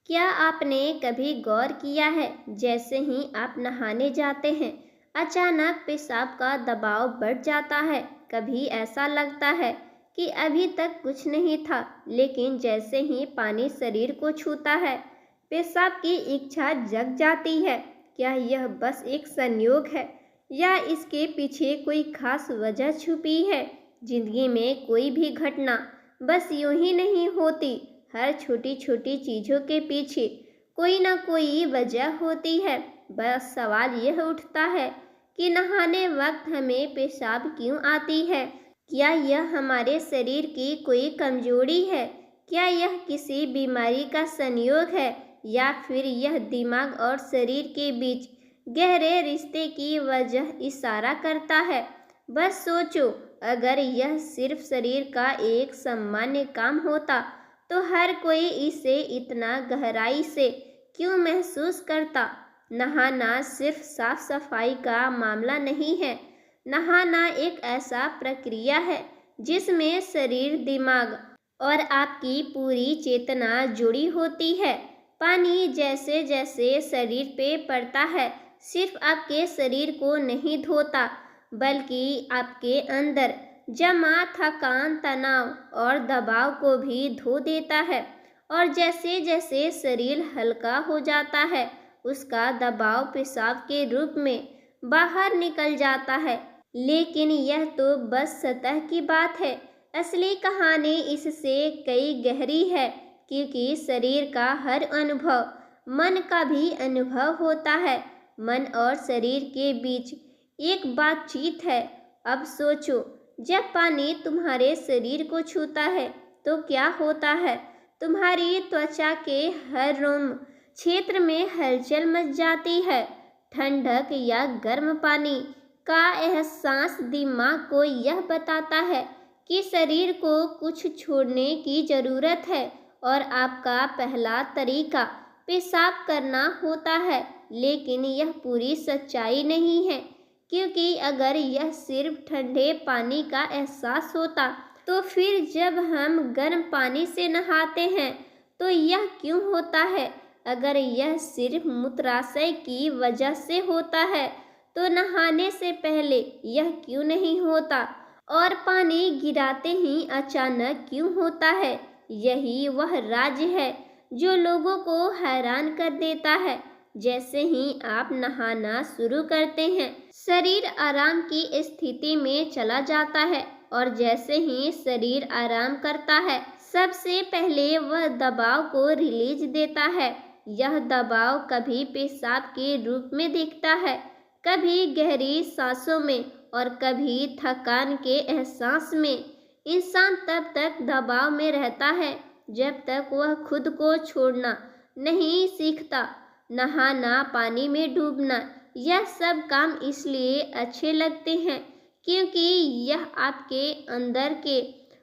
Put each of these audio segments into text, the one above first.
क्या आपने कभी गौर किया है, जैसे ही आप नहाने जाते हैं अचानक पेशाब का दबाव बढ़ जाता है। कभी ऐसा लगता है कि अभी तक कुछ नहीं था, लेकिन जैसे ही पानी शरीर को छूता है पेशाब की इच्छा जग जाती है। क्या यह बस एक संयोग है या इसके पीछे कोई खास वजह छुपी है? जिंदगी में कोई भी घटना बस यूं ही नहीं होती। हर छोटी छोटी चीज़ों के पीछे कोई ना कोई वजह होती है। बस सवाल यह उठता है कि नहाने वक्त हमें पेशाब क्यों आती है? क्या यह हमारे शरीर की कोई कमजोरी है? क्या यह किसी बीमारी का संयोग है या फिर यह दिमाग और शरीर के बीच गहरे रिश्ते की वजह इशारा करता है? बस सोचो, अगर यह सिर्फ शरीर का एक सामान्य काम होता तो हर कोई इसे इतना गहराई से क्यों महसूस करता? नहाना सिर्फ साफ सफाई का मामला नहीं है। नहाना एक ऐसा प्रक्रिया है जिसमें शरीर, दिमाग और आपकी पूरी चेतना जुड़ी होती है। पानी जैसे जैसे शरीर पे पड़ता है, सिर्फ आपके शरीर को नहीं धोता, बल्कि आपके अंदर जमा थकान, तनाव और दबाव को भी धो देता है। और जैसे जैसे शरीर हल्का हो जाता है, उसका दबाव पेशाब के रूप में बाहर निकल जाता है। लेकिन यह तो बस सतह की बात है। असली कहानी इससे कई गहरी है, क्योंकि शरीर का हर अनुभव मन का भी अनुभव होता है। मन और शरीर के बीच एक बातचीत है। अब सोचो, जब पानी तुम्हारे शरीर को छूता है तो क्या होता है? तुम्हारी त्वचा के हर रोम क्षेत्र में हलचल मच जाती है। ठंडक या गर्म पानी का एहसास दिमाग को यह बताता है कि शरीर को कुछ छोड़ने की ज़रूरत है और आपका पहला तरीका पेशाब करना होता है। लेकिन यह पूरी सच्चाई नहीं है, क्योंकि अगर यह सिर्फ ठंडे पानी का एहसास होता तो फिर जब हम गर्म पानी से नहाते हैं तो यह क्यों होता है? अगर यह सिर्फ मूत्राशय की वजह से होता है तो नहाने से पहले यह क्यों नहीं होता? और पानी गिराते ही अचानक क्यों होता है? यही वह राज है जो लोगों को हैरान कर देता है। जैसे ही आप नहाना शुरू करते हैं, शरीर आराम की स्थिति में चला जाता है और जैसे ही शरीर आराम करता है, सबसे पहले वह दबाव को रिलीज देता है। यह दबाव कभी पेशाब के रूप में दिखता है, कभी गहरी सांसों में और कभी थकान के एहसास में। इंसान तब तक दबाव में रहता है जब तक वह खुद को छोड़ना नहीं सीखता। नहाना, पानी में डूबना, यह सब काम इसलिए अच्छे लगते हैं क्योंकि यह आपके अंदर के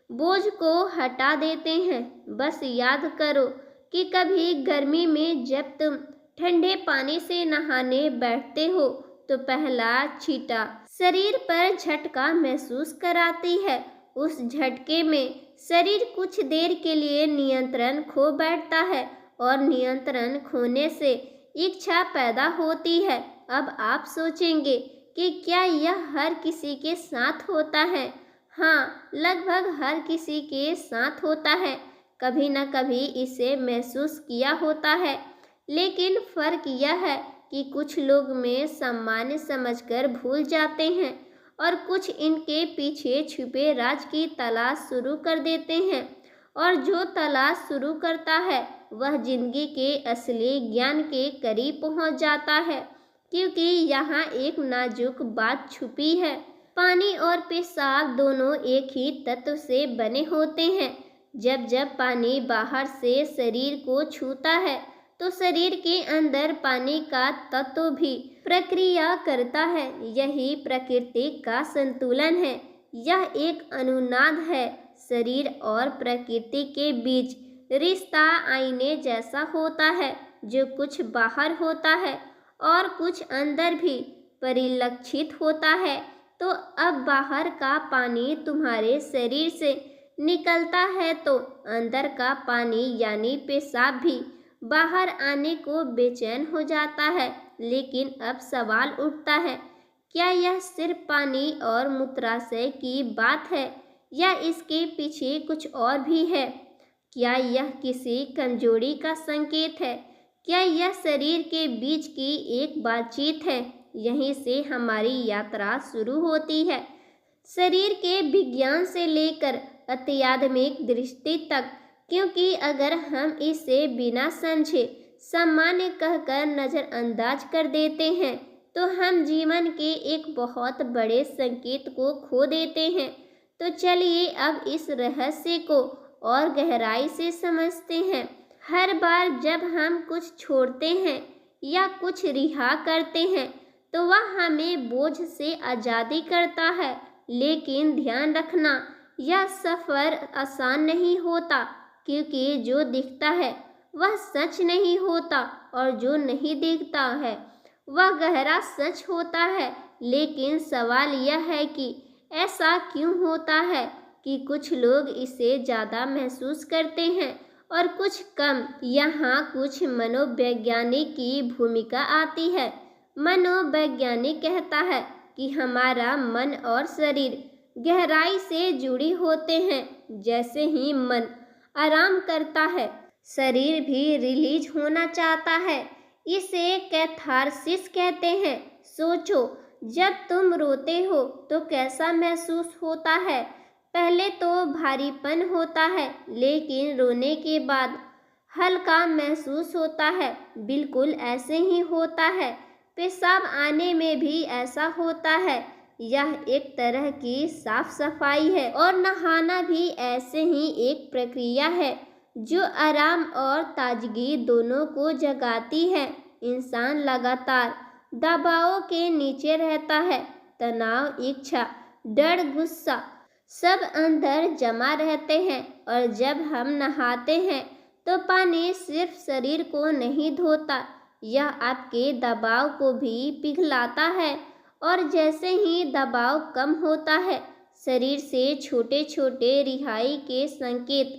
बोझ को हटा देते हैं। बस याद करो कि कभी गर्मी में जब तुम ठंडे पानी से नहाने बैठते हो तो पहला छींटा शरीर पर झटका महसूस कराती है। उस झटके में शरीर कुछ देर के लिए नियंत्रण खो बैठता है और नियंत्रण खोने से इच्छा पैदा होती है। अब आप सोचेंगे कि क्या यह हर किसी के साथ होता है? हाँ, लगभग हर किसी के साथ होता है। कभी न कभी इसे महसूस किया होता है। लेकिन फर्क यह है कि कुछ लोग में सामान्य समझकर भूल जाते हैं और कुछ इनके पीछे छुपे राज की तलाश शुरू कर देते हैं। और जो तलाश शुरू करता है वह जिंदगी के असली ज्ञान के करीब पहुंच जाता है, क्योंकि यहाँ एक नाजुक बात छुपी है। पानी और पेशाब दोनों एक ही तत्व से बने होते हैं। जब जब पानी बाहर से शरीर को छूता है तो शरीर के अंदर पानी का तत्व भी प्रक्रिया करता है। यही प्रकृति का संतुलन है। यह एक अनुनाद है। शरीर और प्रकृति के बीच रिश्ता आईने जैसा होता है, जो कुछ बाहर होता है और कुछ अंदर भी परिलक्षित होता है। तो अब बाहर का पानी तुम्हारे शरीर से निकलता है तो अंदर का पानी यानी पेशाब भी बाहर आने को बेचैन हो जाता है। लेकिन अब सवाल उठता है, क्या यह सिर्फ पानी और मूत्राशय की बात है या इसके पीछे कुछ और भी है? क्या यह किसी कमजोरी का संकेत है? क्या यह शरीर के बीच की एक बातचीत है? यहीं से हमारी यात्रा शुरू होती है, शरीर के विज्ञान से लेकर अत्याधुनिक दृष्टि तक। क्योंकि अगर हम इसे बिना समझे सामान्य कहकर नज़रअंदाज कर देते हैं तो हम जीवन के एक बहुत बड़े संकेत को खो देते हैं। तो चलिए अब इस रहस्य को और गहराई से समझते हैं। हर बार जब हम कुछ छोड़ते हैं या कुछ रिहा करते हैं तो वह हमें बोझ से आज़ादी करता है। लेकिन ध्यान रखना, यह सफ़र आसान नहीं होता, क्योंकि जो दिखता है वह सच नहीं होता और जो नहीं दिखता है वह गहरा सच होता है। लेकिन सवाल यह है कि ऐसा क्यों होता है कि कुछ लोग इसे ज़्यादा महसूस करते हैं और कुछ कम। यहाँ कुछ मनोवैज्ञानिक की भूमिका आती है। मनोवैज्ञानिक कहता है कि हमारा मन और शरीर गहराई से जुड़ी होते हैं। जैसे ही मन आराम करता है, शरीर भी रिलीज होना चाहता है। इसे कैथारसिस कहते हैं। सोचो, जब तुम रोते हो तो कैसा महसूस होता है? पहले तो भारीपन होता है, लेकिन रोने के बाद हल्का महसूस होता है। बिल्कुल ऐसे ही होता है। पेशाब आने में भी ऐसा होता है। यह एक तरह की साफ सफाई है और नहाना भी ऐसे ही एक प्रक्रिया है जो आराम और ताजगी दोनों को जगाती है। इंसान लगातार दबाव के नीचे रहता है। तनाव, इच्छा, डर, गुस्सा सब अंदर जमा रहते हैं। और जब हम नहाते हैं तो पानी सिर्फ शरीर को नहीं धोता, यह आपके दबाव को भी पिघलाता है। और जैसे ही दबाव कम होता है, शरीर से छोटे छोटे रिहाई के संकेत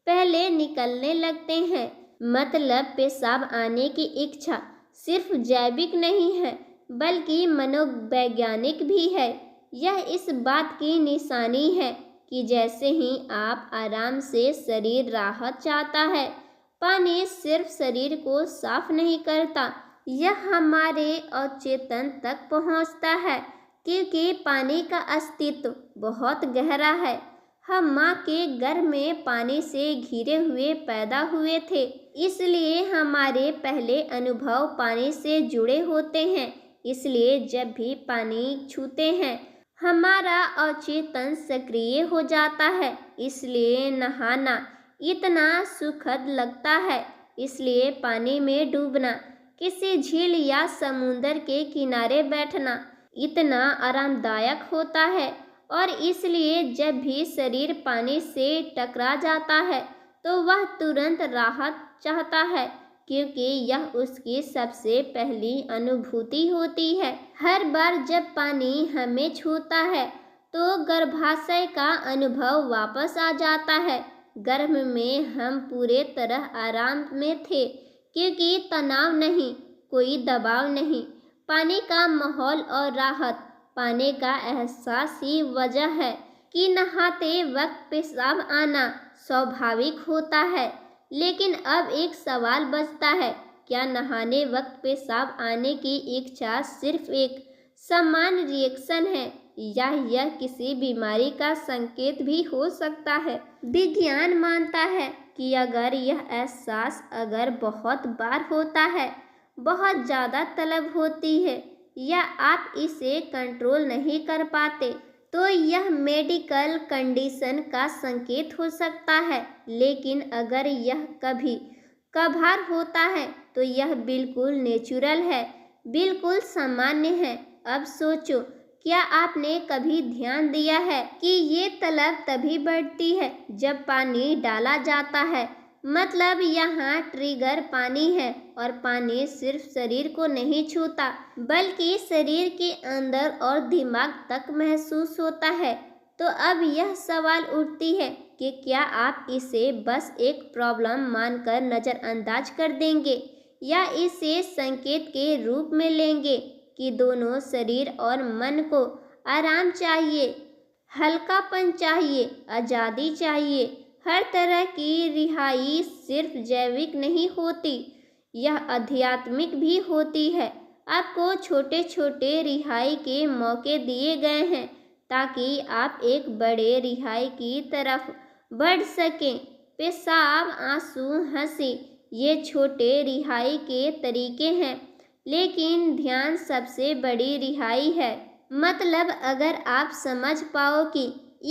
पहले निकलने लगते हैं। मतलब पेशाब आने की इच्छा सिर्फ जैविक नहीं है, बल्कि मनोवैज्ञानिक भी है। यह इस बात की निशानी है कि जैसे ही आप आराम से शरीर राहत चाहता है, पानी सिर्फ शरीर को साफ नहीं करता, यह हमारे अवचेतन तक पहुंचता है। क्योंकि पानी का अस्तित्व बहुत गहरा है। हम माँ के गर्भ में पानी से घिरे हुए पैदा हुए थे, इसलिए हमारे पहले अनुभव पानी से जुड़े होते हैं। इसलिए जब भी पानी छूते हैं, हमारा अवचेतन सक्रिय हो जाता है। इसलिए नहाना इतना सुखद लगता है। इसलिए पानी में डूबना, किसी झील या समुंदर के किनारे बैठना इतना आरामदायक होता है। और इसलिए जब भी शरीर पानी से टकरा जाता है तो वह तुरंत राहत चाहता है, क्योंकि यह उसकी सबसे पहली अनुभूति होती है। हर बार जब पानी हमें छूता है तो गर्भाशय का अनुभव वापस आ जाता है। गर्भ में हम पूरे तरह आराम में थे, क्योंकि तनाव नहीं, कोई दबाव नहीं। पानी का माहौल और राहत पाने का एहसास ही वजह है कि नहाते वक्त पेशाब आना स्वाभाविक होता है। लेकिन अब एक सवाल बचता है, क्या नहाने वक्त पेशाब आने की इच्छा सिर्फ एक सामान्य रिएक्शन है या यह किसी बीमारी का संकेत भी हो सकता है? विज्ञान मानता है कि अगर यह एहसास बहुत बार होता है, बहुत ज़्यादा तलब होती है या आप इसे कंट्रोल नहीं कर पाते, तो यह मेडिकल कंडीशन का संकेत हो सकता है। लेकिन अगर यह कभी कभार होता है तो यह बिल्कुल नेचुरल है, बिल्कुल सामान्य है। अब सोचो, क्या आपने कभी ध्यान दिया है कि ये तलब तभी बढ़ती है जब पानी डाला जाता है? मतलब यहाँ ट्रिगर पानी है और पानी सिर्फ शरीर को नहीं छूता, बल्कि शरीर के अंदर और दिमाग तक महसूस होता है। तो अब यह सवाल उठती है, कि क्या आप इसे बस एक प्रॉब्लम मानकर नज़रअंदाज कर देंगे या इसे संकेत के रूप में लेंगे कि दोनों शरीर और मन को आराम चाहिए, हल्कापन चाहिए, आज़ादी चाहिए। हर तरह की रिहाई सिर्फ जैविक नहीं होती, यह आध्यात्मिक भी होती है। आपको छोटे छोटे रिहाई के मौके दिए गए हैं ताकि आप एक बड़े रिहाई की तरफ बढ़ सकें। पेशाब, आंसू, हंसी, ये छोटे रिहाई के तरीके हैं, लेकिन ध्यान सबसे बड़ी रिहाई है। मतलब अगर आप समझ पाओ कि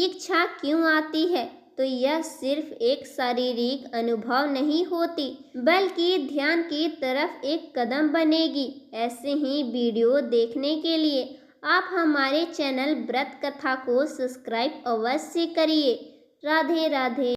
इच्छा क्यों आती है, तो यह सिर्फ एक शारीरिक अनुभव नहीं होती, बल्कि ध्यान की तरफ एक कदम बनेगी। ऐसे ही वीडियो देखने के लिए आप हमारे चैनल व्रत कथा को सब्सक्राइब अवश्य करिए। राधे राधे।